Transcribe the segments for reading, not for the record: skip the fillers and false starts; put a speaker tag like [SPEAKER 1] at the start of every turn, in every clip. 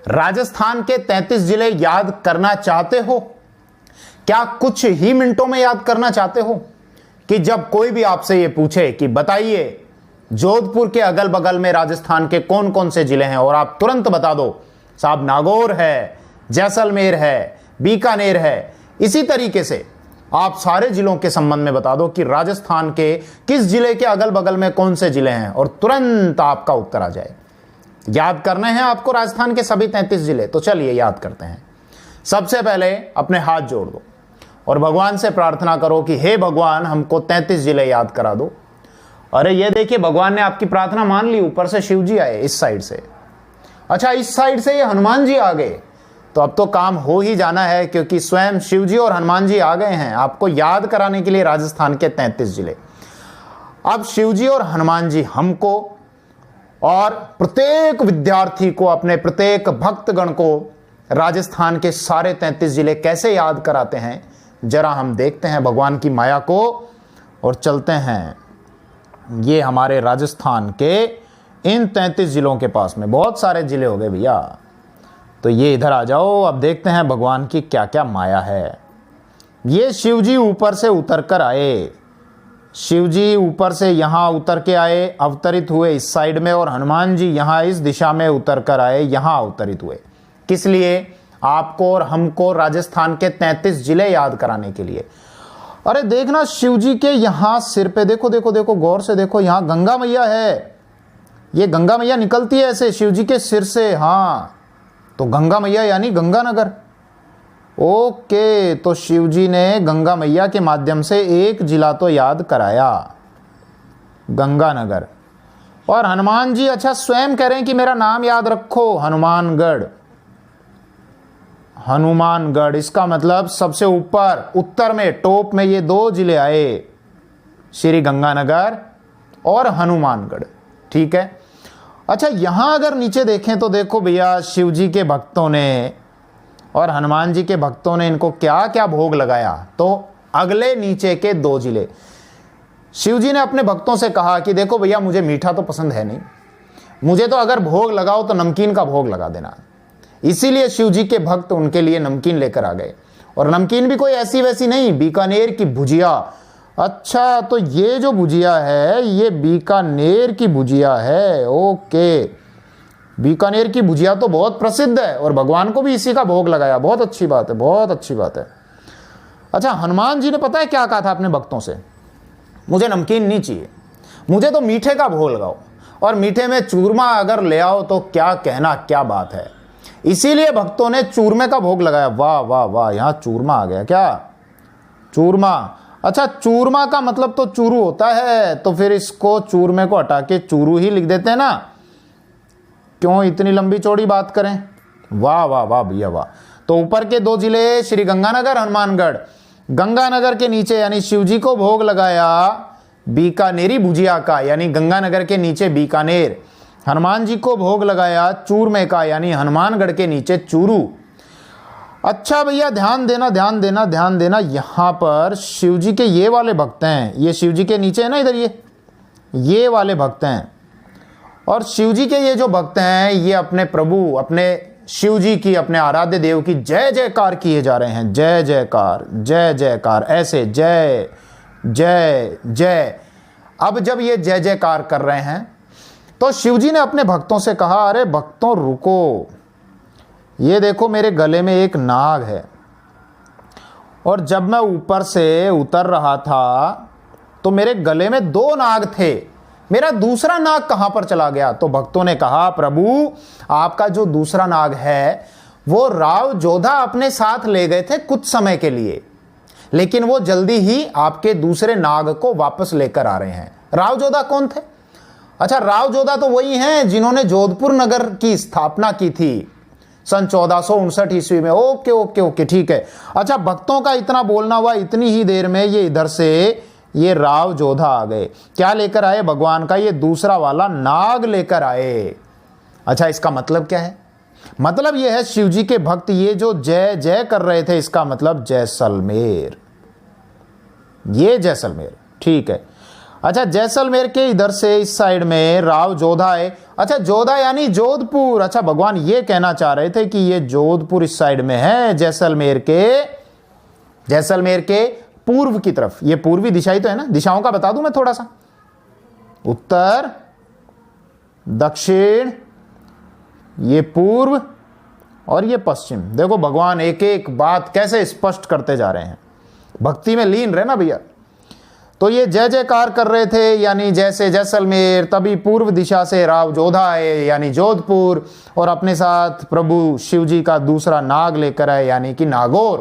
[SPEAKER 1] राजस्थान के 33 जिले याद करना चाहते हो? क्या कुछ ही मिनटों में याद करना चाहते हो कि जब कोई भी आपसे यह पूछे कि बताइए जोधपुर के अगल बगल में राजस्थान के कौन कौन से जिले हैं, और आप तुरंत बता दो साहब नागौर है, जैसलमेर है, बीकानेर है, इसी तरीके से आप सारे जिलों के संबंध में बता दो कि राजस्थान के किस जिले के अगल बगल में कौन से जिले हैं, और तुरंत आपका उत्तर आ जाए। याद करने हैं आपको राजस्थान के सभी 33 जिले, तो चलिए याद करते हैं। सबसे पहले अपने हाथ जोड़ दो और भगवान से प्रार्थना करो कि हे भगवान हमको 33 जिले याद करा दो। अरे ये देखिए भगवान ने आपकी प्रार्थना मान ली, ऊपर से शिव जी आए इस साइड से, अच्छा इस साइड से ये हनुमान जी आ गए, तो अब तो काम हो ही जाना है क्योंकि स्वयं शिव जी और हनुमान जी आ गए हैं आपको याद कराने के लिए राजस्थान के 33 जिले। अब शिव जी और हनुमान जी हमको और प्रत्येक विद्यार्थी को, अपने प्रत्येक भक्तगण को राजस्थान के सारे 33 जिले कैसे याद कराते हैं, जरा हम देखते हैं भगवान की माया को और चलते हैं ये हमारे राजस्थान के इन 33 जिलों के पास में। बहुत सारे जिले हो गए भैया, तो ये इधर आ जाओ। अब देखते हैं भगवान की क्या क्या माया है। ये शिव जी ऊपर से उतर कर आए, शिव जी ऊपर से यहाँ उतर के आए, अवतरित हुए इस साइड में, और हनुमान जी यहाँ इस दिशा में उतर कर आए, यहाँ अवतरित हुए। किस लिए? आपको और हमको राजस्थान के 33 जिले याद कराने के लिए। अरे देखना शिव जी के यहाँ सिर पे देखो देखो देखो, गौर से देखो, यहाँ गंगा मैया है। ये गंगा मैया निकलती है ऐसे शिव जी के सिर से, हाँ तो गंगा मैया यानी गंगानगर। ओके, तो शिव जी ने गंगा मैया के माध्यम से एक जिला तो याद कराया, गंगानगर। और हनुमान जी अच्छा स्वयं कह रहे हैं कि मेरा नाम याद रखो, हनुमानगढ़। हनुमानगढ़ इसका मतलब सबसे ऊपर उत्तर में टॉप में ये दो जिले आए, श्री गंगानगर और हनुमानगढ़। ठीक है, अच्छा यहां अगर नीचे देखें तो देखो भैया शिव जी के भक्तों ने और हनुमान जी के भक्तों ने इनको क्या क्या भोग लगाया। तो अगले नीचे के दो जिले, शिव जी ने अपने भक्तों से कहा कि देखो भैया मुझे मीठा तो पसंद है नहीं, मुझे तो अगर भोग लगाओ तो नमकीन का भोग लगा देना। इसीलिए शिव जी के भक्त उनके लिए नमकीन लेकर आ गए, और नमकीन भी कोई ऐसी वैसी नहीं, बीकानेर की भुजिया। अच्छा तो ये जो भुजिया है ये बीकानेर की भुजिया है। ओके, बीकानेर की भुजिया तो बहुत प्रसिद्ध है और भगवान को भी इसी का भोग लगाया। बहुत अच्छी बात है, बहुत अच्छी बात है। अच्छा हनुमान जी ने पता है क्या कहा था अपने भक्तों से? मुझे नमकीन नहीं चाहिए, मुझे तो मीठे का भोग लगाओ, और मीठे में चूरमा अगर ले आओ तो क्या कहना, क्या बात है। इसीलिए भक्तों ने चूरमे का भोग लगाया। वाह वाह वाह, यहां चूरमा आ गया क्या? चूरमा, अच्छा चूरमा का मतलब तो चूरू होता है, तो फिर इसको चूरमे को हटा के चूरू ही लिख देते हैं ना, क्यों इतनी लंबी चौड़ी बात करें। वाह वाह वाह भैया वाह। तो ऊपर के दो जिले श्री गंगानगर, हनुमानगढ़। गंगानगर के नीचे यानी शिव जी को भोग लगाया बीकानेरी भुजिया का, यानी गंगानगर के नीचे बीकानेर। हनुमान जी को भोग लगाया चूरमे का, यानी हनुमानगढ़ के नीचे चूरू। अच्छा भैया ध्यान देना ध्यान देना ध्यान देना, यहां पर शिव जी के ये वाले भक्त हैं, ये शिव जी के नीचे है ना, इधर ये वाले भक्त हैं। और शिव जी के ये जो भक्त हैं ये अपने प्रभु, अपने शिव जी की, अपने आराध्य देव की जय जयकार किए जा रहे हैं। जय जयकार जय जयकार, ऐसे जय जय जय। अब जब ये जय जयकार कर रहे हैं तो शिव जी ने अपने भक्तों से कहा, अरे भक्तों रुको, ये देखो मेरे गले में एक नाग है, और जब मैं ऊपर से उतर रहा था तो मेरे गले में दो नाग थे, मेरा दूसरा नाग कहां पर चला गया? तो भक्तों ने कहा, प्रभु आपका जो दूसरा नाग है वो राव जोधा अपने साथ ले गए थे कुछ समय के लिए, लेकिन वो जल्दी ही आपके दूसरे नाग को वापस लेकर आ रहे हैं। राव जोधा कौन थे? अच्छा राव जोधा तो वही हैं जिन्होंने जोधपुर नगर की स्थापना की थी सन 1459 ईस्वी में। ओके ओके ओके ठीक है। अच्छा भक्तों का इतना बोलना हुआ, इतनी ही देर में ये इधर से ये राव जोधा आ गए। क्या लेकर आए? भगवान का ये दूसरा वाला नाग लेकर आए। अच्छा इसका मतलब क्या है? मतलब ये है शिव जी के भक्त ये जो जय जय कर रहे थे, इसका मतलब जैसलमेर, ये जैसलमेर। ठीक है। अच्छा जैसलमेर के इधर से इस साइड में राव जोधा है। अच्छा, जोधा यानी जोधपुर। अच्छा, भगवान ये कहना चाह रहे थे कि ये जोधपुर इस साइड में है, जैसलमेर के पूर्व की तरफ। ये पूर्वी दिशा ही तो है ना। दिशाओं का बता दूं मैं थोड़ा सा, उत्तर, दक्षिण, ये पूर्व और ये पश्चिम। देखो भगवान एक एक बात कैसे स्पष्ट करते जा रहे हैं, भक्ति में लीन रहे ना भैया। तो ये जय जयकार कर रहे थे, यानी जैसे जैसलमेर, तभी पूर्व दिशा से राव जोधा आए यानी जोधपुर, और अपने साथ प्रभु शिव जी का दूसरा नाग लेकर आए यानी कि नागौर।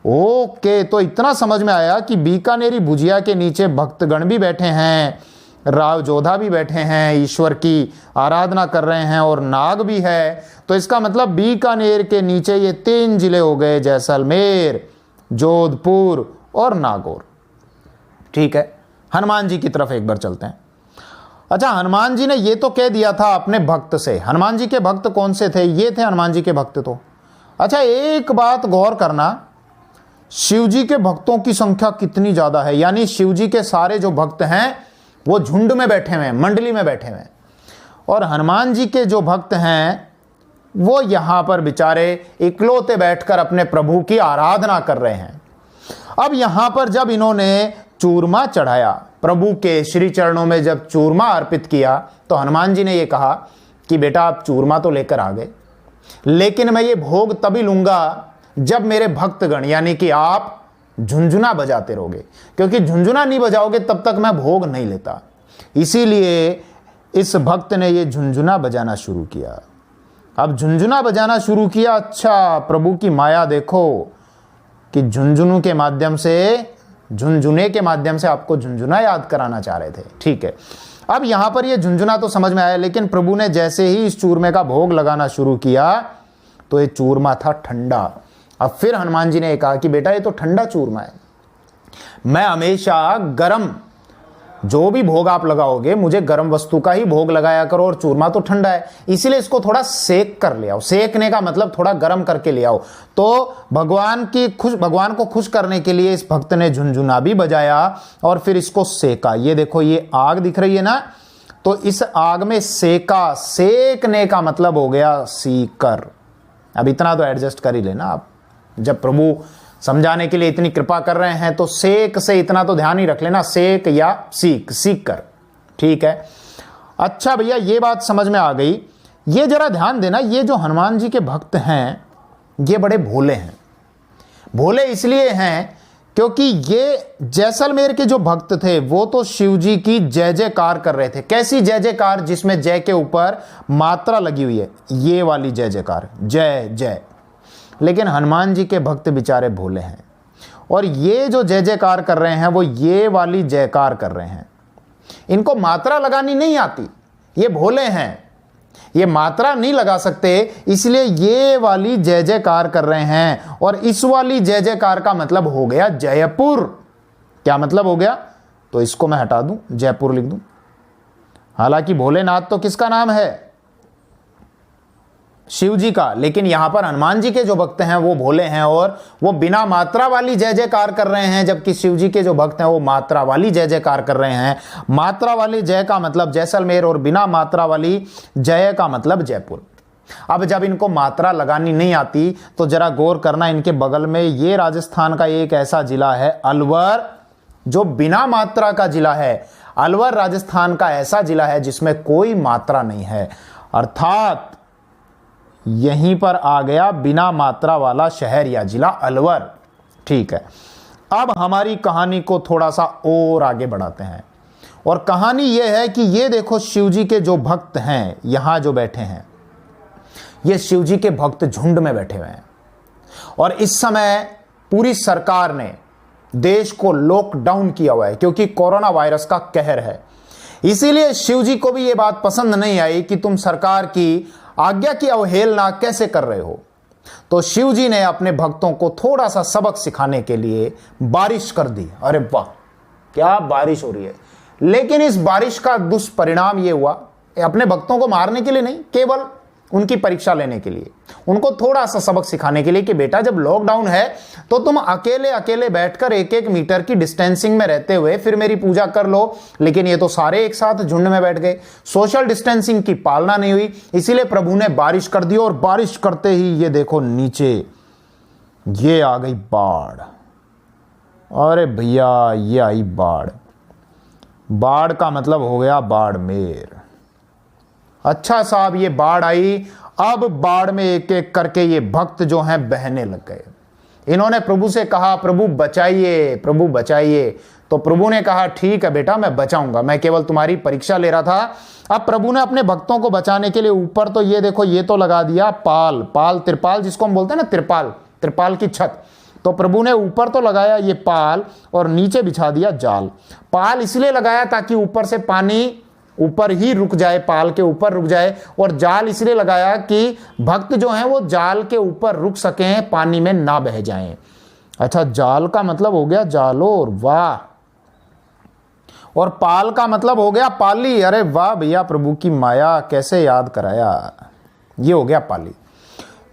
[SPEAKER 1] ओके, तो इतना समझ में आया कि बीकानेरी भुजिया के नीचे भक्तगण भी बैठे हैं, राव जोधा भी बैठे हैं, ईश्वर की आराधना कर रहे हैं, और नाग भी है। तो इसका मतलब बीकानेर के नीचे ये 3 जिले हो गए, जैसलमेर, जोधपुर और नागौर। ठीक है, हनुमान जी की तरफ एक बार चलते हैं। अच्छा, हनुमान जी ने ये तो कह दिया था अपने भक्त से। हनुमान जी के भक्त कौन से थे? ये थे हनुमान जी के भक्त तो। अच्छा, एक बात गौर करना, शिव जी के भक्तों की संख्या कितनी ज्यादा है, यानी शिव जी के सारे जो भक्त हैं वो झुंड में बैठे हुए हैं, मंडली में बैठे हुए हैं, और हनुमान जी के जो भक्त हैं वो यहां पर बेचारे इकलौते बैठकर अपने प्रभु की आराधना कर रहे हैं। अब यहां पर जब इन्होंने चूरमा चढ़ाया, प्रभु के श्री चरणों में जब चूरमा अर्पित किया, तो हनुमान जी ने ये कहा कि बेटा आप चूरमा तो लेकर आ गए, लेकिन मैं ये भोग तभी लूंगा जब मेरे भक्तगण यानी कि आप झुंझुना बजाते रहोगे, क्योंकि झुंझुना नहीं बजाओगे तब तक मैं भोग नहीं लेता। इसीलिए इस भक्त ने ये झुंझुना बजाना शुरू किया। अब झुंझुना बजाना शुरू किया। अच्छा, प्रभु की माया देखो कि झुंझुने के माध्यम से आपको झुंझुना याद कराना चाह रहे थे। ठीक है, अब यहां पर ये झुंझुना तो समझ में आया, लेकिन प्रभु ने जैसे ही इस चूरमे का भोग लगाना शुरू किया तो ये चूरमा था ठंडा। अब फिर हनुमान जी ने कहा कि बेटा ये तो ठंडा चूरमा है, मैं हमेशा गरम, जो भी भोग आप लगाओगे मुझे गरम वस्तु का ही भोग लगाया करो, और चूरमा तो ठंडा है, इसीलिए इसको थोड़ा सेक कर ले आओ। सेकने का मतलब थोड़ा गरम करके ले आओ। तो भगवान को खुश करने के लिए इस भक्त ने झुंझुना भी बजाया और फिर इसको सेका। ये देखो, ये आग दिख रही है ना, तो इस आग में सेका, सेकने का मतलब हो गया सीकर। अब इतना तो एडजस्ट कर ही लेना आप, जब प्रभु समझाने के लिए इतनी कृपा कर रहे हैं तो सेक से इतना तो ध्यान ही रख लेना, सेक या सीक कर। ठीक है, अच्छा भैया ये बात समझ में आ गई। ये जरा ध्यान देना, ये जो हनुमान जी के भक्त हैं ये बड़े भोले हैं। भोले इसलिए हैं क्योंकि ये जैसलमेर के जो भक्त थे वो तो शिव जी की जय जयकार कर रहे थे। कैसी जय जयकार? जिसमें जय के ऊपर मात्रा लगी हुई है, ये वाली जय जयकार, जय जय। लेकिन हनुमान जी के भक्त बेचारे भोले हैं, और ये जो जय जयकार कर रहे हैं वो ये वाली जयकार कर रहे हैं। इनको मात्रा लगानी नहीं आती, ये भोले हैं, ये मात्रा नहीं लगा सकते, इसलिए ये वाली जय जयकार कर रहे हैं। और इस वाली जय जयकार का मतलब हो गया जयपुर। क्या मतलब हो गया? तो इसको मैं हटा दूं, जयपुर लिख दूं। हालांकि भोलेनाथ तो किसका नाम है? शिव जी का, लेकिन यहां पर हनुमान जी के जो भक्त हैं वो भोले हैं और वो बिना मात्रा वाली जय जयकार कर रहे हैं, जबकि शिव जी के जो भक्त हैं वो मात्रा वाली जय जयकार कर रहे हैं। मात्रा वाली जय का मतलब जैसलमेर और बिना मात्रा वाली जय का मतलब जयपुर। अब जब इनको मात्रा लगानी नहीं आती तो जरा गौर करना, इनके बगल में ये राजस्थान का एक ऐसा जिला है अलवर, जो बिना मात्रा का जिला है। अलवर राजस्थान का ऐसा जिला है जिसमें कोई मात्रा नहीं है, अर्थात यहीं पर आ गया बिना मात्रा वाला शहर या जिला अलवर। ठीक है, अब हमारी कहानी को थोड़ा सा और आगे बढ़ाते हैं, और कहानी यह है कि ये देखो शिव जी के जो भक्त हैं यहां जो बैठे हैं, ये शिव जी के भक्त झुंड में बैठे हुए हैं, और इस समय पूरी सरकार ने देश को लॉकडाउन किया हुआ है क्योंकि कोरोना वायरस का कहर है। इसीलिए शिव जी को भी यह बात पसंद नहीं आई कि तुम सरकार की आज्ञा की अवहेलना कैसे कर रहे हो। तो शिव जी ने अपने भक्तों को थोड़ा सा सबक सिखाने के लिए बारिश कर दी। अरे वाह, क्या बारिश हो रही है! लेकिन इस बारिश का दुष्परिणाम यह हुआ, अपने भक्तों को मारने के लिए नहीं, केवल उनकी परीक्षा लेने के लिए, उनको थोड़ा सा सबक सिखाने के लिए कि बेटा जब लॉकडाउन है तो तुम अकेले अकेले बैठकर 1-1 मीटर की डिस्टेंसिंग में रहते हुए फिर मेरी पूजा कर लो। लेकिन ये तो सारे एक साथ झुंड में बैठ गए, सोशल डिस्टेंसिंग की पालना नहीं हुई, इसीलिए प्रभु ने बारिश कर दी। और बारिश करते ही ये देखो नीचे ये आ गई बाढ़। अरे भैया ये आई बाढ़। बाढ़ का मतलब हो गया बाड़मेर। अच्छा साहब ये बाढ़ आई। अब बाढ़ में एक एक करके ये भक्त जो हैं बहने लग गए। इन्होंने प्रभु से कहा प्रभु बचाइए, प्रभु बचाइए। तो प्रभु ने कहा ठीक है बेटा मैं बचाऊंगा, मैं केवल तुम्हारी परीक्षा ले रहा था। अब प्रभु ने अपने भक्तों को बचाने के लिए ऊपर तो ये देखो ये तो लगा दिया पाल, पाल तिरपाल जिसको हम बोलते हैं ना, तिरपाल, तिरपाल की छत। तो प्रभु ने ऊपर तो लगाया ये पाल और नीचे बिछा दिया जाल। पाल इसलिए लगाया ताकि ऊपर से पानी ऊपर ही रुक जाए, पाल के ऊपर रुक जाए, और जाल इसलिए लगाया कि भक्त जो हैं वो जाल के ऊपर रुक सकें, पानी में ना बह जाएं। अच्छा जाल का मतलब हो गया जालोर, वाह। और पाल का मतलब हो गया पाली। अरे वाह भैया, प्रभु की माया कैसे याद कराया, ये हो गया पाली।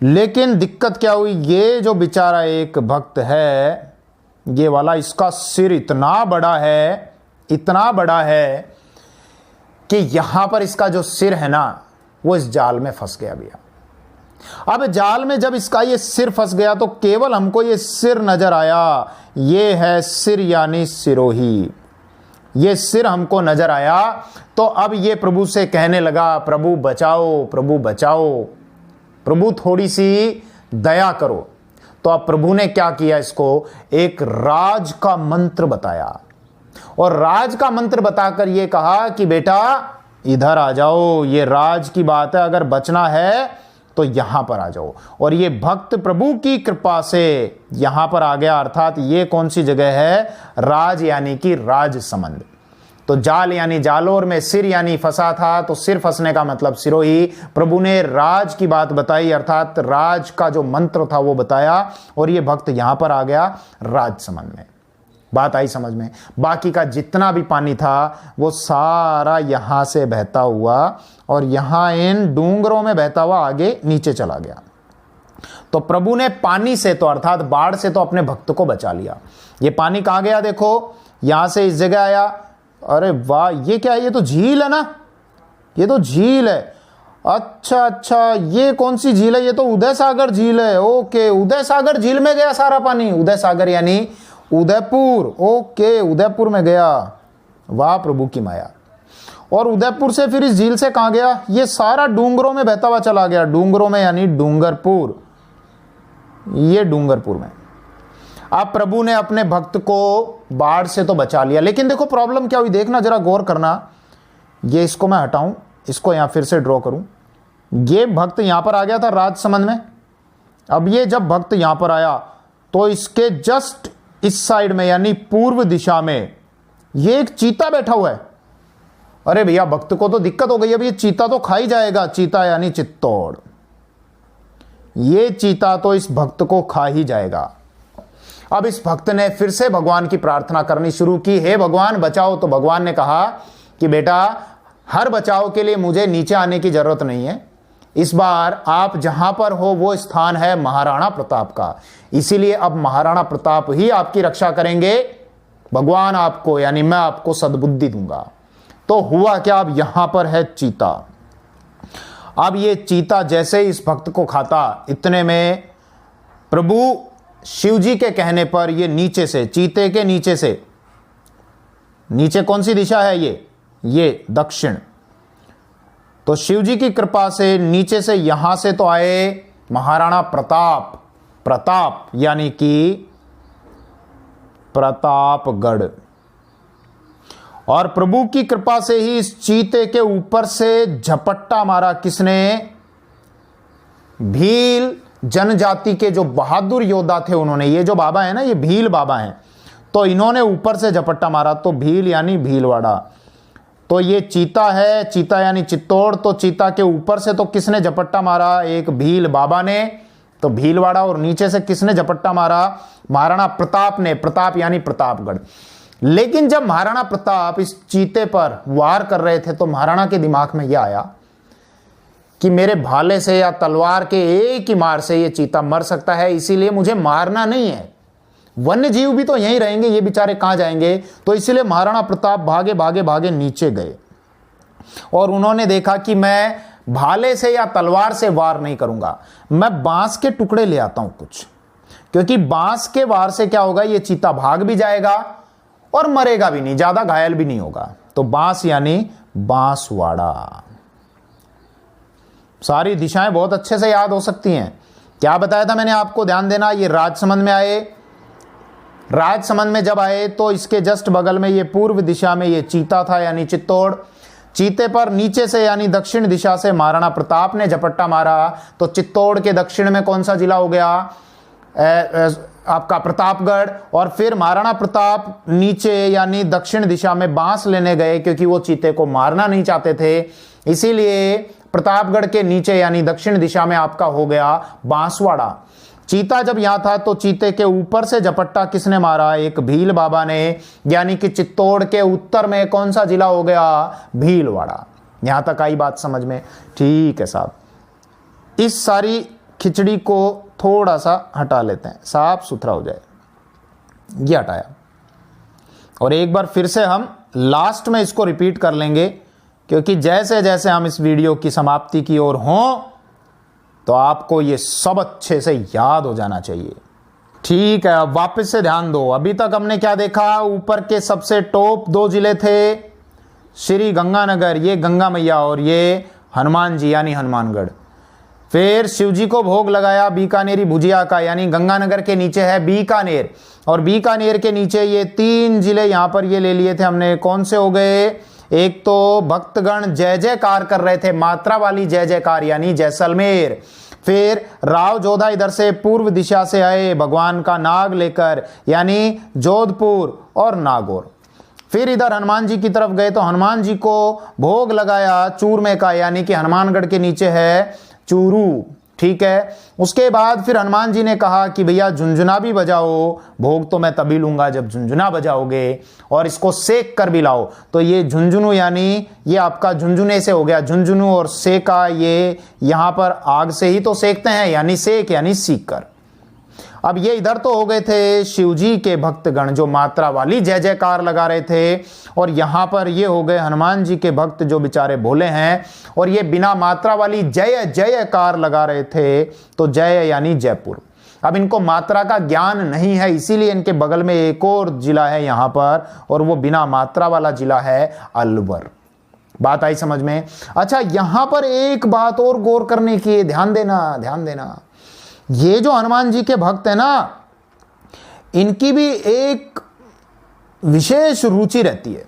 [SPEAKER 1] लेकिन दिक्कत क्या हुई, ये जो बेचारा एक भक्त है ये वाला, इसका सिर इतना बड़ा है, इतना बड़ा है कि यहां पर इसका जो सिर है ना वो इस जाल में फंस गया भैया। अब जाल में जब इसका ये सिर फंस गया तो केवल हमको ये सिर नजर आया, ये है सिर यानी सिरोही, ये सिर हमको नजर आया। तो अब ये प्रभु से कहने लगा प्रभु बचाओ, प्रभु बचाओ, प्रभु थोड़ी सी दया करो। तो अब प्रभु ने क्या किया, इसको एक राज का मंत्र बताया, और राज का मंत्र बताकर ये कहा कि बेटा इधर आ जाओ, ये राज की बात है, अगर बचना है तो यहां पर आ जाओ। और ये भक्त प्रभु की कृपा से यहां पर आ गया। अर्थात ये कौन सी जगह है, राज यानी कि राजसमंद। तो जाल यानी जालोर में सिर यानी फंसा था, तो सिर फंसने का मतलब सिरोही। प्रभु ने राज की बात बताई, अर्थात राज का जो मंत्र था वो बताया, और ये भक्त यहां पर आ गया राजसमंद में। बात आई समझ में। बाकी का जितना भी पानी था वो सारा यहां से बहता हुआ और यहां इन डूंगरों में बहता हुआ आगे नीचे चला गया। तो प्रभु ने पानी से तो अर्थात बाढ़ से तो अपने भक्त को बचा लिया। ये पानी कहां गया, देखो यहां से इस जगह आया। अरे वाह, ये क्या है, ये तो झील है ना, ये तो झील है। अच्छा अच्छा, ये कौन सी झील है, ये तो उदय सागर झील है। ओके, उदय सागर झील में गया सारा पानी। उदय सागर यानी उदयपुर। ओके, उदयपुर में गया। वाह प्रभु की माया। और उदयपुर से फिर इस झील से कहां गया, ये सारा डूंगरों में बहता हुआ चला गया। डूंगरों में यानी डूंगरपुर, ये डूंगरपुर में। अब प्रभु ने अपने भक्त को बाढ़ से तो बचा लिया, लेकिन देखो प्रॉब्लम क्या हुई, देखना जरा गौर करना। ये इसको मैं हटाऊं, इसको यहां फिर से ड्रॉ करूं। ये भक्त यहां पर आ गया था राजसमंद में। अब ये जब भक्त यहां पर आया तो इसके जस्ट इस साइड में यानी पूर्व दिशा में ये एक चीता बैठा हुआ है। अरे भैया, भक्त को तो दिक्कत हो गई, अब ये चीता तो खा ही जाएगा। चीता यानी चित्तौड़, ये चीता तो इस भक्त को खा ही जाएगा। अब इस भक्त ने फिर से भगवान की प्रार्थना करनी शुरू की, हे भगवान बचाओ। तो भगवान ने कहा कि बेटा हर बचाव के लिए मुझे नीचे आने की जरूरत नहीं है, इस बार आप जहां पर हो वो स्थान है महाराणा प्रताप का, इसीलिए अब महाराणा प्रताप ही आपकी रक्षा करेंगे। भगवान आपको यानी मैं आपको सद्बुद्धि दूंगा। तो हुआ क्या, अब यहां पर है चीता। अब ये चीता जैसे इस भक्त को खाता, इतने में प्रभु शिव जी के कहने पर ये नीचे से, चीते के नीचे से, नीचे कौन सी दिशा है, ये दक्षिण। तो शिव जी की कृपा से नीचे से यहां से तो आए महाराणा प्रताप। प्रताप यानी कि प्रतापगढ़। और प्रभु की कृपा से ही इस चीते के ऊपर से झपट्टा मारा किसने, भील जनजाति के जो बहादुर योद्धा थे उन्होंने। ये जो बाबा है ना, ये भील बाबा हैं, तो इन्होंने ऊपर से झपट्टा मारा। तो भील यानी भीलवाड़ा। तो ये चीता है, चीता यानी चित्तौड़। तो चीता के ऊपर से तो किसने झपट्टा मारा, एक भील बाबा ने, तो भीलवाड़ा। और नीचे से किसने झपट्टा मारा, महाराणा प्रताप ने। प्रताप यानी प्रतापगढ़। लेकिन जब महाराणा प्रताप इस चीते पर वार कर रहे थे तो महाराणा के दिमाग में यह आया कि मेरे भाले से या तलवार के एक ही मार से ये चीता मर सकता है, इसीलिए मुझे मारना नहीं है। वन्य जीव भी तो यहीं रहेंगे, ये बेचारे कहां जाएंगे। तो इसीलिए महाराणा प्रताप भागे भागे भागे नीचे गए और उन्होंने देखा कि मैं भाले से या तलवार से वार नहीं करूंगा, मैं बांस के टुकड़े ले आता हूं कुछ, क्योंकि बांस के वार से क्या होगा, ये चीता भाग भी जाएगा और मरेगा भी नहीं, ज्यादा घायल भी नहीं होगा। तो बांस यानी बांसवाड़ा। सारी दिशाएं बहुत अच्छे से याद हो सकती हैं। क्या बताया था मैंने आपको, ध्यान देना। ये राजसमंद में आए, राजसमंद में जब आए तो इसके जस्ट बगल में ये पूर्व दिशा में ये चीता था यानी चित्तौड़। चीते पर नीचे से यानी दक्षिण दिशा से महाराणा प्रताप ने झपट्टा मारा, तो चित्तौड़ के दक्षिण में कौन सा जिला हो गया, आपका प्रतापगढ़। और फिर महाराणा प्रताप नीचे यानी दक्षिण दिशा में बांस लेने गए, क्योंकि वो चीते को मारना नहीं चाहते थे, इसीलिए प्रतापगढ़ के नीचे यानी दक्षिण दिशा में आपका हो गया बांसवाड़ा। चीता जब यहां था तो चीते के ऊपर से झपट्टा किसने मारा, एक भील बाबा ने, यानी कि चित्तौड़ के उत्तर में कौन सा जिला हो गया, भीलवाड़ा। यहां तक आई बात समझ में? ठीक है साहब, इस सारी खिचड़ी को थोड़ा सा हटा लेते हैं, साफ सुथरा हो जाए। ये हटाया और एक बार फिर से हम लास्ट में इसको रिपीट कर लेंगे, क्योंकि जैसे जैसे हम इस वीडियो की समाप्ति की ओर हों तो आपको ये सब अच्छे से याद हो जाना चाहिए। ठीक है, अब वापस से ध्यान दो। अभी तक हमने क्या देखा, ऊपर के सबसे टॉप 2 जिले थे श्री गंगानगर, ये गंगा मैया, और ये हनुमान जी यानी हनुमानगढ़। फिर शिवजी को भोग लगाया बीकानेरी भुजिया का, यानी गंगानगर के नीचे है बीकानेर, और बीकानेर के नीचे ये 3 जिले यहां पर ये ले लिए थे हमने। कौन से हो गए, एक तो भक्तगण जय जयकार कर रहे थे, मात्रा वाली जय जयकार यानी जैसलमेर। फिर राव जोधा इधर से पूर्व दिशा से आए भगवान का नाग लेकर, यानी जोधपुर और नागौर। फिर इधर हनुमान जी की तरफ गए तो हनुमान जी को भोग लगाया चूरमे का, यानी कि हनुमानगढ़ के नीचे है चूरू। ठीक है, उसके बाद फिर हनुमान जी ने कहा कि भैया झुंझुना भी बजाओ, भोग तो मैं तभी लूंगा जब झुंझुना बजाओगे, और इसको सेक कर भी लाओ। तो ये झुंझुनू यानी ये आपका झुंझुने से हो गया झुंझुनू, और सेका ये यहां पर आग से ही तो सेकते हैं, यानी सेक यानी सीक कर। अब ये इधर तो हो गए थे शिवजी के भक्तगण जो मात्रा वाली जय जयकार लगा रहे थे, और यहां पर ये हो गए हनुमान जी के भक्त जो बेचारे भोले हैं, और ये बिना मात्रा वाली जय जयकार लगा रहे थे, तो जय यानी जयपुर। अब इनको मात्रा का ज्ञान नहीं है, इसीलिए इनके बगल में एक और जिला है यहां पर, और वो बिना मात्रा वाला जिला है अलवर। बात आई समझ में? अच्छा, यहां पर एक बात और गौर करने की, ध्यान देना ध्यान देना। ये जो हनुमान जी के भक्त है ना, इनकी भी एक विशेष रुचि रहती है,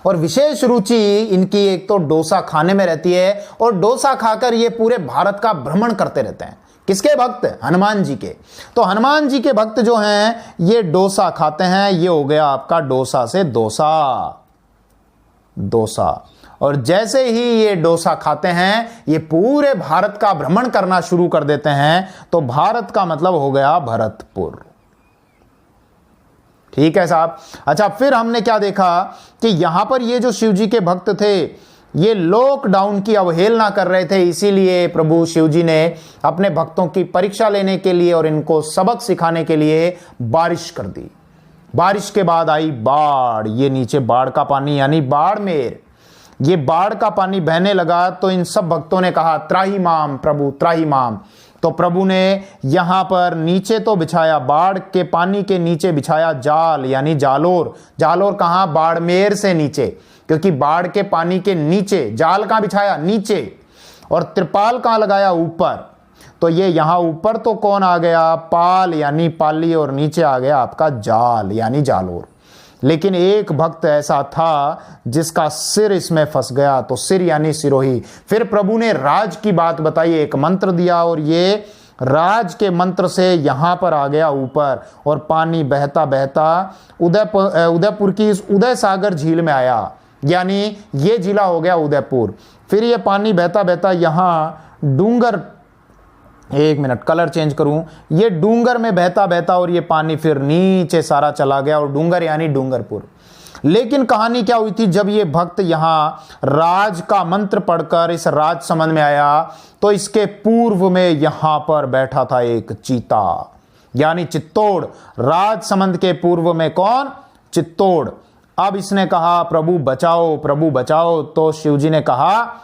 [SPEAKER 1] और विशेष रुचि इनकी एक तो डोसा खाने में रहती है, और डोसा खाकर ये पूरे भारत का भ्रमण करते रहते हैं। किसके भक्त? हनुमान जी के। तो हनुमान जी के भक्त जो हैं ये डोसा खाते हैं। ये हो गया आपका डोसा से डोसा, डोसा। और जैसे ही ये डोसा खाते हैं ये पूरे भारत का भ्रमण करना शुरू कर देते हैं, तो भारत का मतलब हो गया भरतपुर। ठीक है साहब। अच्छा, फिर हमने क्या देखा कि यहां पर ये जो शिव जी के भक्त थे ये लॉकडाउन की अवहेलना कर रहे थे, इसीलिए प्रभु शिव जी ने अपने भक्तों की परीक्षा लेने के लिए और इनको सबक सिखाने के लिए बारिश कर दी। बारिश के बाद आई बाढ़। ये नीचे बाढ़ का पानी यानी बाड़मेर, ये बाढ़ का पानी बहने लगा, तो इन सब भक्तों ने कहा त्राही माम प्रभु त्राही माम। तो प्रभु ने यहां पर नीचे तो बिछाया, बाढ़ के पानी के नीचे बिछाया जाल यानी जालोर। जालोर कहां? बाड़मेर से नीचे, क्योंकि बाढ़ के पानी के नीचे। जाल कहां बिछाया? नीचे। और त्रिपाल कहां लगाया? ऊपर। तो ये यहां ऊपर तो कौन आ गया? पाल यानी पाली, और नीचे आ गया आपका जाल यानी जालोर। लेकिन एक भक्त ऐसा था जिसका सिर इसमें फंस गया, तो सिर यानी सिरोही। फिर प्रभु ने राज की बात बताई, एक मंत्र दिया, और ये राज के मंत्र से यहां पर आ गया ऊपर, और पानी बहता बहता उदयपुर की इस उदय सागर झील में आया, यानी ये जिला हो गया उदयपुर। फिर ये पानी बहता बहता यहां डूंगर, एक मिनट कलर चेंज करूं, ये डूंगर में बहता बहता और ये पानी फिर नीचे सारा चला गया, और डूंगर यानी डूंगरपुर। लेकिन कहानी क्या हुई थी, जब ये भक्त यहां राज का मंत्र पढ़कर इस राजसमंद में आया तो इसके पूर्व में यहां पर बैठा था एक चीता, यानी चित्तौड़। राजसमंद के पूर्व में कौन? चित्तौड़। अब इसने कहा प्रभु बचाओ, प्रभु बचाओ। तो शिवजी ने कहा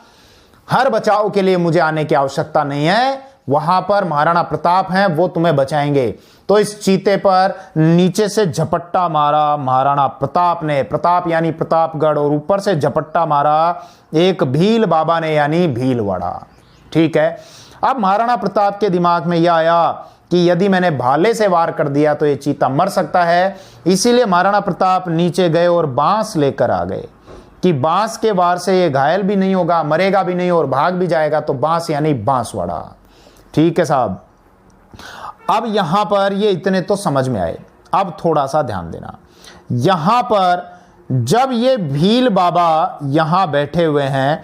[SPEAKER 1] हर बचाव के लिए मुझे आने की आवश्यकता नहीं है, वहां पर महाराणा प्रताप हैं, वो तुम्हें बचाएंगे। तो इस चीते पर नीचे से झपट्टा मारा महाराणा प्रताप ने, प्रताप यानी प्रतापगढ़, और ऊपर से झपट्टा मारा एक भील बाबा ने, यानी भीलवाड़ा। ठीक है। अब महाराणा प्रताप के दिमाग में यह आया कि यदि मैंने भाले से वार कर दिया तो ये चीता मर सकता है, इसीलिए महाराणा प्रताप नीचे गए और बांस लेकर आ गए कि बांस के वार से ये घायल भी नहीं होगा, मरेगा भी नहीं और भाग भी जाएगा। तो बांस यानी बांसवाड़ा। ठीक है साहब। अब यहां पर ये इतने तो समझ में आए। अब थोड़ा सा ध्यान देना, यहां पर जब ये भील बाबा यहां बैठे हुए हैं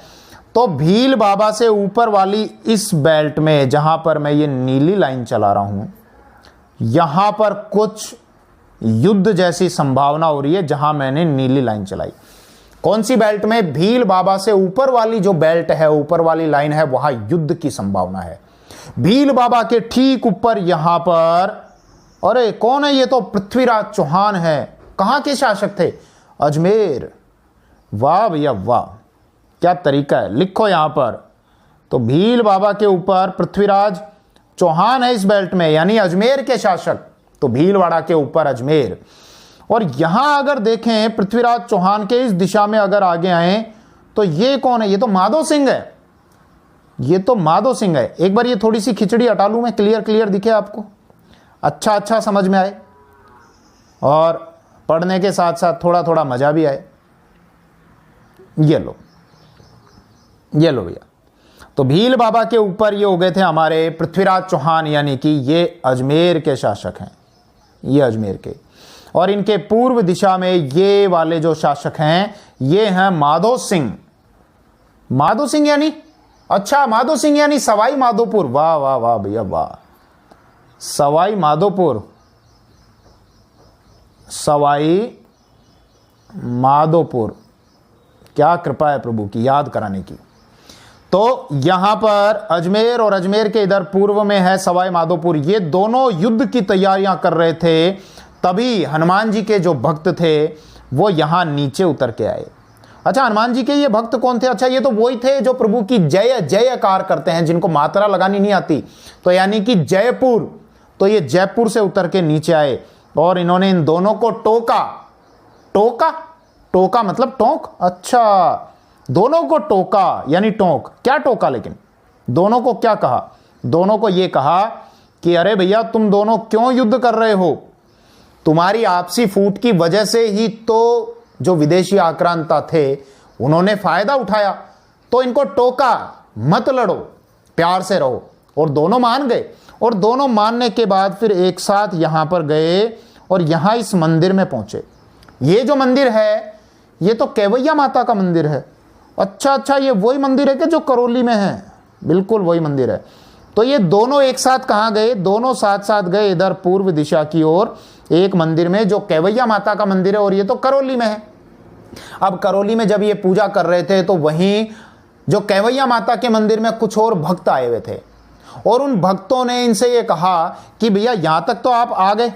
[SPEAKER 1] तो भील बाबा से ऊपर वाली इस बेल्ट में, जहां पर मैं ये नीली लाइन चला रहा हूं, यहां पर कुछ युद्ध जैसी संभावना हो रही है। जहां मैंने नीली लाइन चलाई, कौन सी बेल्ट में? भील बाबा से ऊपर वाली जो बेल्ट है, ऊपर वाली लाइन है, वहां युद्ध की संभावना है। भील बाबा के ठीक ऊपर यहां पर, अरे कौन है ये? तो पृथ्वीराज चौहान है। कहां के शासक थे? अजमेर। वाह भैया वाह, क्या तरीका है, लिखो यहां पर। तो भील बाबा के ऊपर पृथ्वीराज चौहान है इस बेल्ट में, यानी अजमेर के शासक। तो भीलवाड़ा के ऊपर अजमेर। और यहां अगर देखें पृथ्वीराज चौहान के इस दिशा में अगर आगे आए तो ये कौन है? ये तो माधो सिंह है, ये तो माधो सिंह है। एक बार ये थोड़ी सी खिचड़ी हटा लूं मैं, क्लियर दिखे आपको, अच्छा समझ में आए और पढ़ने के साथ साथ थोड़ा थोड़ा मजा भी आए। ये लो भैया। तो भील बाबा के ऊपर ये हो गए थे हमारे पृथ्वीराज चौहान, यानी कि ये अजमेर के शासक हैं, ये अजमेर के। और इनके पूर्व दिशा में ये वाले जो शासक हैं ये हैं माधो सिंह। माधो सिंह यानी, अच्छा माधो सिंह यानी सवाई माधोपुर। वाह वाह वाह भैया वाह, सवाई माधोपुर, सवाई माधोपुर। क्या कृपा है प्रभु की याद कराने की। तो यहां पर अजमेर और अजमेर के इधर पूर्व में है सवाई माधोपुर। ये दोनों युद्ध की तैयारियां कर रहे थे, तभी हनुमान जी के जो भक्त थे वो यहां नीचे उतर के आए। अच्छा, हनुमान जी के ये भक्त कौन थे? अच्छा, ये तो वही थे जो प्रभु की जय जयकार करते हैं, जिनको मात्रा लगानी नहीं आती। तो यानी कि जयपुर, तो ये जयपुर से उतर के नीचे आए और इन्होंने इन दोनों को टोका। टोका मतलब टोंक। अच्छा, दोनों को टोका यानी टोंक। क्या टोका? लेकिन दोनों को क्या कहा? दोनों को ये कहा कि अरे भैया तुम दोनों क्यों युद्ध कर रहे हो? तुम्हारी आपसी फूट की वजह से ही तो जो विदेशी आक्रांता थे उन्होंने फायदा उठाया। तो इनको टोका, मत लड़ो, प्यार से रहो। और दोनों मान गए। और दोनों मानने के बाद फिर एक साथ यहां पर गए और यहां इस मंदिर में पहुंचे। ये जो मंदिर है ये तो केवैया माता का मंदिर है। अच्छा, ये वही मंदिर है कि जो करौली में है? बिल्कुल वही मंदिर है। तो ये दोनों एक साथ कहां गए? दोनों साथ साथ गए इधर पूर्व दिशा की ओर, एक मंदिर में जो केवैया माता का मंदिर है, और ये तो करौली में है। अब करौली में जब ये पूजा कर रहे थे तो वहीं जो केवैया माता के मंदिर में कुछ और भक्त आए हुए थे, और उन भक्तों ने इनसे ये कहा कि भैया यहां तक तो आप आ गए,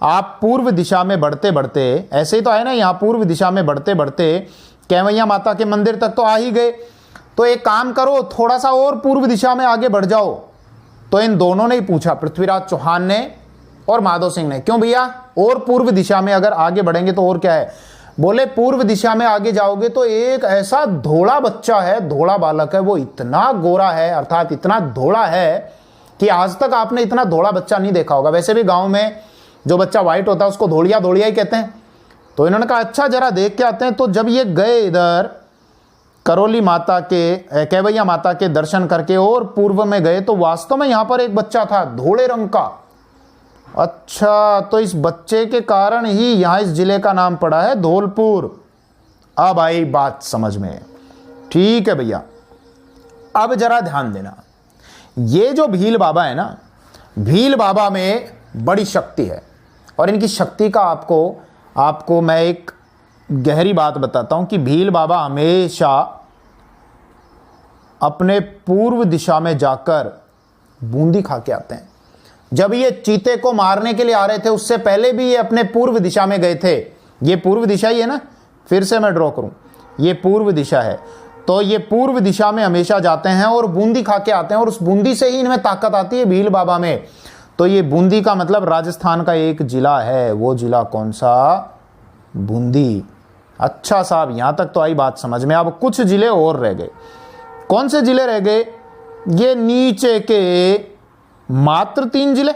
[SPEAKER 1] आप पूर्व दिशा में बढ़ते बढ़ते, ऐसे ही तो है ना, यहां पूर्व दिशा में बढ़ते बढ़ते केवैया माता के मंदिर तक तो आ ही गए, तो एक काम करो, थोड़ा सा और पूर्व दिशा में आगे बढ़ जाओ। तो इन दोनों ने ही पूछा, पृथ्वीराज चौहान ने और माधो सिंह ने, क्यों भैया और पूर्व दिशा में अगर आगे बढ़ेंगे तो और क्या है? बोले पूर्व दिशा में आगे जाओगे तो एक ऐसा धोड़ा बच्चा है, धोड़ा बालक है, वो इतना गोरा है, अर्थात इतना धोड़ा है कि आज तक आपने इतना धोड़ा बच्चा नहीं देखा होगा। वैसे भी गांव में जो बच्चा व्हाइट होता है उसको धोड़िया ही कहते हैं। तो इन्होंने कहा अच्छा जरा देख के आते हैं। तो जब ये गए इधर करौली माता के, केवैया माता के दर्शन करके और पूर्व में गए तो वास्तव में यहां पर एक बच्चा था धोड़े रंग का। अच्छा, तो इस बच्चे के कारण ही यहां इस जिले का नाम पड़ा है धौलपुर। अब आई बात समझ में। ठीक है भैया, अब जरा ध्यान देना, ये जो भील बाबा है ना, भील बाबा में बड़ी शक्ति है, और इनकी शक्ति का आपको मैं एक गहरी बात बताता हूं कि भील बाबा हमेशा अपने पूर्व दिशा में जाकर बूंदी खा के आते हैं। जब ये चीते को मारने के लिए आ रहे थे उससे पहले भी ये अपने पूर्व दिशा में गए थे। ये पूर्व दिशा ही है ना, फिर से मैं ड्रॉ करूं, ये पूर्व दिशा है, तो ये पूर्व दिशा में हमेशा जाते हैं और बूंदी खा के आते हैं, और उस बूंदी से ही इनमें ताकत आती है भील बाबा में। तो ये बूंदी का मतलब राजस्थान का एक जिला है, वो जिला कौन सा? बूंदी। अच्छा साहब, यहां तक तो आई बात समझ में। अब कुछ जिले और रह गए। कौन से जिले रह गए? ये नीचे के मात्र 3 जिले।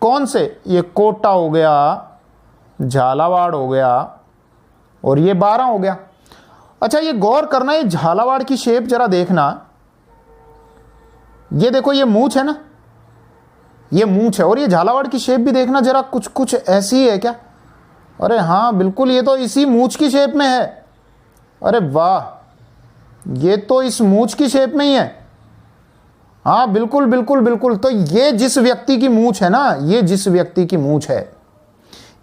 [SPEAKER 1] कौन से? ये कोटा हो गया, झालावाड़ हो गया, और ये 12 हो गया। अच्छा, ये गौर करना, ये झालावाड़ की शेप जरा देखना। ये देखो, ये मूंछ है ना, ये मूंछ है, और ये झालावाड़ की शेप भी देखना जरा, कुछ कुछ ऐसी है क्या? अरे हाँ बिल्कुल, ये तो इसी मूंछ की शेप में है। अरे वाह, ये तो इस मूंछ की शेप में ही है। हाँ बिल्कुल बिल्कुल बिल्कुल। तो ये जिस व्यक्ति की मूंछ है ना, ये जिस व्यक्ति की मूंछ है,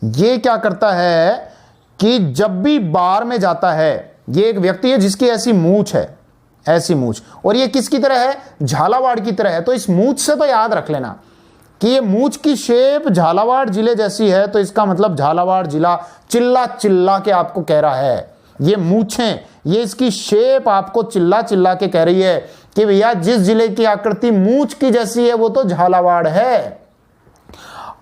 [SPEAKER 1] ये क्या करता है कि जब भी बार में जाता है, ये एक व्यक्ति है जिसकी ऐसी मूंछ है, ऐसी मूंछ, और ये किसकी तरह है? झालावाड़ की तरह है। तो इस मूंछ से तो याद रख लेना कि ये मूंछ की शेप झालावाड़ जिले जैसी है, तो इसका मतलब झालावाड़ जिला चिल्ला चिल्ला के आपको कह रहा है। ये मूंछें, ये इसकी शेप आपको चिल्ला चिल्ला के कह रही है कि भैया जिस जिले की आकृति मूंछ की जैसी है वो तो झालावाड़ है।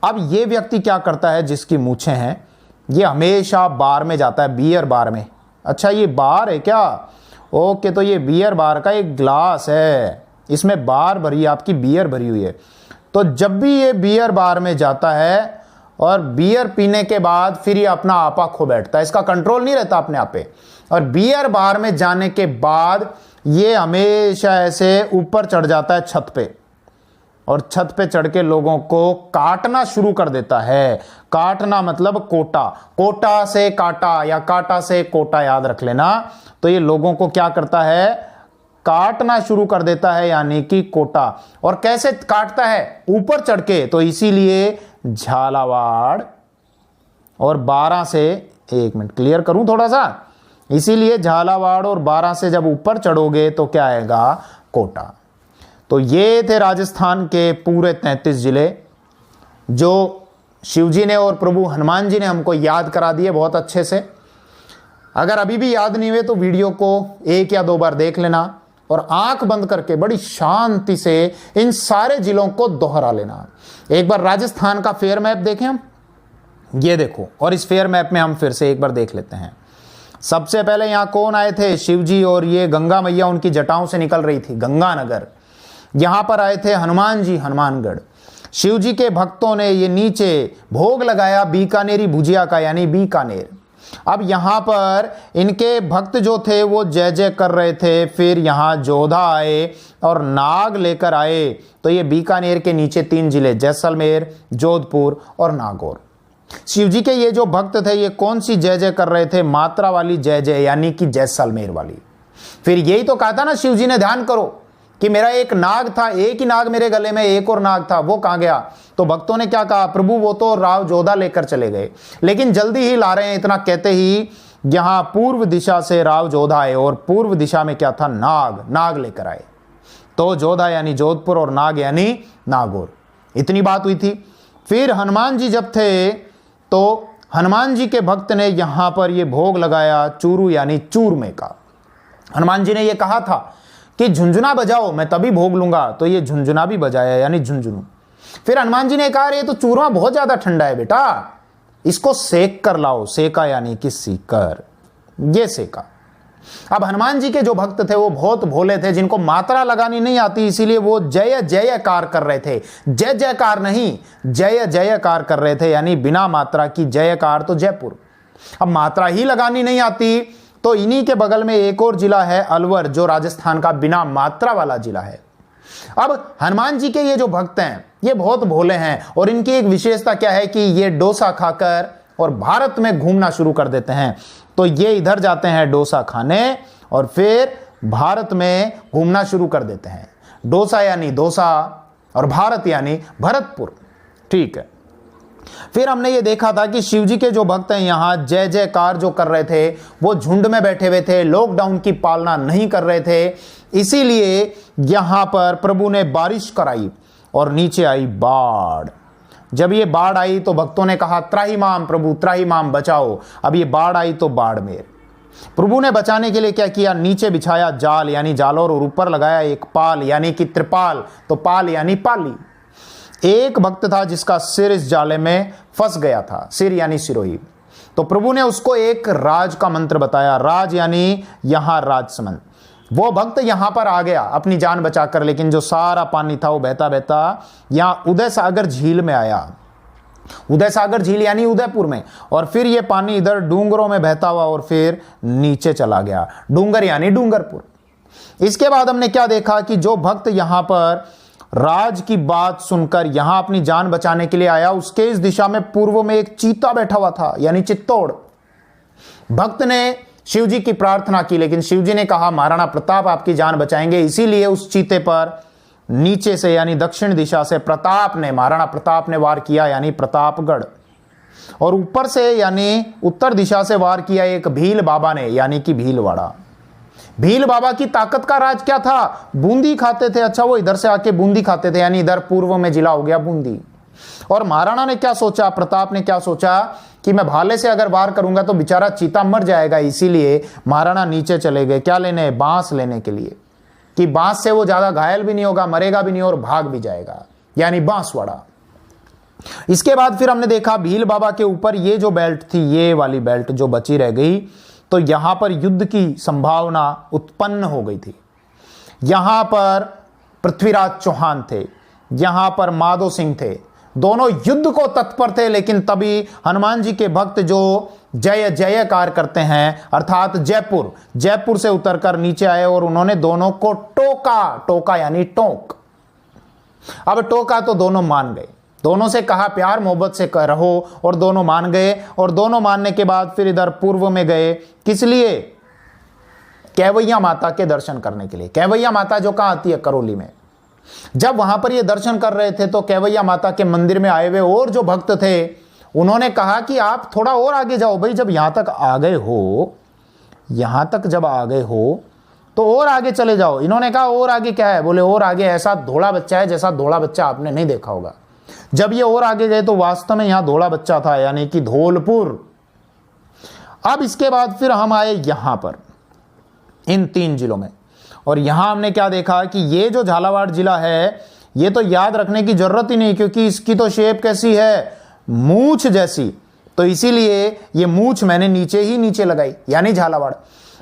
[SPEAKER 1] अब ये व्यक्ति क्या करता है जिसकी मूंछें हैं? ये हमेशा बार में जाता है, बियर बार में। अच्छा, ये बार है क्या? ओके, तो ये बियर बार का एक ग्लास है, इसमें बार भरी, आपकी बियर भरी हुई है। तो जब भी ये बियर बार में जाता है और बियर पीने के बाद फिर ये अपना आपा खो बैठता है, इसका कंट्रोल नहीं रहता अपने आप पे। और बियर बार में जाने के बाद ये हमेशा ऐसे ऊपर चढ़ जाता है छत पे, और छत पे चढ़ के लोगों को काटना शुरू कर देता है। काटना मतलब कोटा, कोटा से काटा या काटा से कोटा, याद रख लेना। तो ये लोगों को क्या करता है? काटना शुरू कर देता है, यानी कि कोटा। और कैसे काटता है? ऊपर चढ़ के। तो इसीलिए झालावाड़ और 12 से, एक मिनट क्लियर करूं थोड़ा सा, इसीलिए झालावाड़ और 12 से जब ऊपर चढ़ोगे तो क्या आएगा? कोटा। तो ये थे राजस्थान के पूरे 33 जिले जो शिवजी ने और प्रभु हनुमान जी ने हमको याद करा दिए बहुत अच्छे से। अगर अभी भी याद नहीं हुए तो वीडियो को 1 या 2 बार देख लेना और आंख बंद करके बड़ी शांति से इन सारे जिलों को दोहरा लेना। एक बार राजस्थान का फेयर मैप देखें हम, ये देखो, और इस फेयर मैप में हम फिर से एक बार देख लेते हैं। सबसे पहले यहां कौन आए थे? शिवजी, और ये गंगा मैया उनकी जटाओं से निकल रही थी, गंगानगर। यहां पर आए थे हनुमान जी, हनुमानगढ़। शिवजी के भक्तों ने ये नीचे भोग लगाया बीकानेरी भुजिया का, यानी बीकानेर। अब यहां पर इनके भक्त जो थे वो जय जय कर रहे थे। फिर यहां जोधा आए और नाग लेकर आए। तो ये बीकानेर के नीचे 3 जिले, जैसलमेर, जोधपुर और नागौर। शिवजी के ये जो भक्त थे ये कौन सी जय जय कर रहे थे? मात्रा वाली जय जय, यानी कि जैसलमेर वाली। फिर यही तो कहा था ना शिवजी ने, ध्यान करो कि मेरा एक नाग था, एक ही नाग मेरे गले में, एक और नाग था, वो कहां गया? तो भक्तों ने क्या कहा? प्रभु वो तो राव जोधा लेकर चले गए, लेकिन जल्दी ही ला रहे हैं। इतना कहते ही यहां पूर्व दिशा से राव जोधा आए, और पूर्व दिशा में क्या था? नाग, नाग लेकर आए। तो जोधा यानी जोधपुर और नाग यानी नागौर। इतनी बात हुई थी। फिर हनुमान जी जब थे तो हनुमान जी के भक्त ने यहां पर ये भोग लगाया चूरू यानी चूरमे का। हनुमान जी ने ये कहा था कि झुंझुना बजाओ, मैं तभी भोग लूंगा। तो ये झुंझुना भी बजाया, यानी झुंझुनू। फिर हनुमान जी ने कहा, ये तो चूरमा बहुत ज्यादा ठंडा है बेटा, इसको सेक कर लाओ। सेका यानी कि सीकर, ये सेका। अब हनुमान जी के जो भक्त थे वो बहुत भोले थे, जिनको मात्रा लगानी नहीं आती, इसीलिए वो जय जयकार कर रहे थे। जय जयकार नहीं, जय जयकार कर रहे थे, यानी बिना मात्रा की। जयकार तो जयपुर। अब मात्रा ही लगानी नहीं आती तो इन्हीं के बगल में एक और जिला है अलवर, जो राजस्थान का बिना मात्रा वाला जिला है। अब हनुमान जी के ये जो भक्त हैं ये बहुत भोले हैं, और इनकी एक विशेषता क्या है कि ये डोसा खाकर और भारत में घूमना शुरू कर देते हैं। तो ये इधर जाते हैं डोसा खाने और फिर भारत में घूमना शुरू कर देते हैं। डोसा यानी डोसा और भारत यानी भरतपुर। ठीक है, फिर हमने ये देखा था कि शिव जी के जो भक्त हैं यहां जय जयकार जो कर रहे थे वो झुंड में बैठे हुए थे, लॉकडाउन की पालना नहीं कर रहे थे, इसीलिए यहां पर प्रभु ने बारिश कराई और नीचे आई बाढ़। जब ये बाढ़ आई तो भक्तों ने कहा त्राहिमाम प्रभु त्राहिमाम बचाओ। अब ये बाढ़ आई तो बाढ़ में प्रभु ने बचाने के लिए क्या किया, नीचे बिछाया जाल यानी जालोर और ऊपर लगाया एक पाल यानी कि त्रिपाल, तो पाल यानी पाली। एक भक्त था जिसका सिर इस जाले में फंस गया था, सिर यानी सिरोही, तो प्रभु ने उसको एक राज का मंत्र बताया, राज यानी यहां राजसमंद। वो भक्त यहां पर आ गया अपनी जान बचाकर, लेकिन जो सारा पानी था वो बहता बहता यहां उदय सागर झील में आया। उदय सागर झील यानी उदयपुर में, और फिर ये पानी इधर डूंगरों में बहता हुआ और फिर नीचे चला गया, डूंगर यानी डूंगरपुर। इसके बाद हमने क्या देखा कि जो भक्त यहां पर राज की बात सुनकर यहां अपनी जान बचाने के लिए आया, उसके इस दिशा में पूर्व में एक चीता बैठा हुआ था यानी चित्तौड़। भक्त ने शिव जी की प्रार्थना की, लेकिन शिव जी ने कहा महाराणा प्रताप आपकी जान बचाएंगे, इसीलिए उस चीते पर नीचे से यानी दक्षिण दिशा से महाराणा प्रताप ने वार किया यानी प्रतापगढ़, और ऊपर से यानी उत्तर दिशा से वार किया एक भील बाबा ने यानी कि भीलवाड़ा। भील बाबा की ताकत का राज क्या था, बूंदी खाते थे। अच्छा, वो इधर से आके बूंदी खाते थे यानी इधर पूर्व में जिला हो गया बूंदी। और महाराणा ने क्या सोचा, प्रताप ने क्या सोचा कि मैं भाले से अगर वार करूंगा तो बेचारा चीता मर जाएगा, इसीलिए महाराणा नीचे चले गए। क्या लेने, बांस लेने के लिए, कि बांस से वो ज्यादा घायल भी नहीं होगा, मरेगा भी नहीं और भाग भी जाएगा, यानी बांसवाड़ा। इसके बाद फिर हमने देखा भील बाबा के ऊपर ये जो बेल्ट थी, ये वाली बेल्ट जो बची रह गई, तो यहां पर युद्ध की संभावना उत्पन्न हो गई थी। यहां पर पृथ्वीराज चौहान थे, यहां पर माधो सिंह थे, दोनों युद्ध को तत्पर थे। लेकिन तभी हनुमान जी के भक्त जो जय जयकार करते हैं, अर्थात जयपुर से उतरकर नीचे आए और उन्होंने दोनों को टोका यानी टोक। अब टोका तो दोनों मान गए, दोनों से कहा प्यार मोहब्बत से रहो, और दोनों मान गए। और दोनों मानने के बाद फिर इधर पूर्व में गए, किस लिए, कैवैया माता के दर्शन करने के लिए। कैवैया माता जो कहां आती है, करौली में। जब वहां पर ये दर्शन कर रहे थे तो कैवैया माता के मंदिर में आए हुए और जो भक्त थे उन्होंने कहा कि आप थोड़ा और आगे जाओ भाई, जब यहां तक आ गए हो तो और आगे चले जाओ। इन्होंने कहा और आगे क्या है, बोले और आगे ऐसा धोला बच्चा है जैसा धोला बच्चा आपने नहीं देखा होगा। जब ये और आगे गए तो वास्तव में यहां धोला बच्चा था यानी कि धौलपुर। अब इसके बाद फिर हम आए यहां पर इन 3 जिलों में, और यहां हमने क्या देखा कि ये जो झालावाड़ जिला है ये तो याद रखने की जरूरत ही नहीं, क्योंकि इसकी तो शेप कैसी है, मूछ जैसी, तो इसीलिए ये मूछ मैंने नीचे लगाई यानी झालावाड़।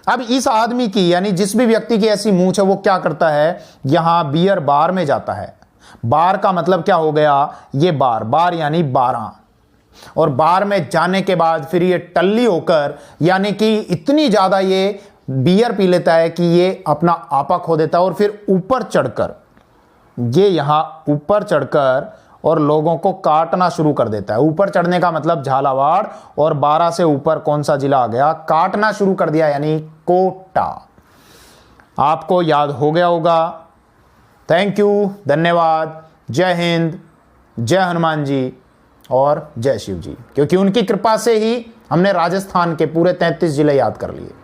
[SPEAKER 1] अब इस आदमी की यानी जिस भी व्यक्ति की ऐसी मूछ है वो क्या करता है, यहां बियर बार में जाता है। बार का मतलब क्या हो गया, ये बार यानी 12, और बार में जाने के बाद फिर ये टल्ली होकर यानी कि इतनी ज्यादा ये बियर पी लेता है कि ये अपना आपा खो देता है, और फिर ऊपर चढ़कर ये यहां ऊपर चढ़कर और लोगों को काटना शुरू कर देता है। ऊपर चढ़ने का मतलब झालावाड़, और 12 से ऊपर कौन सा जिला आ गया, काटना शुरू कर दिया यानी कोटा। आपको याद हो गया होगा। थैंक यू, धन्यवाद, जय हिंद, जय हनुमान जी और जय शिव जी, क्योंकि उनकी कृपा से ही हमने राजस्थान के पूरे 33 जिले याद कर लिए।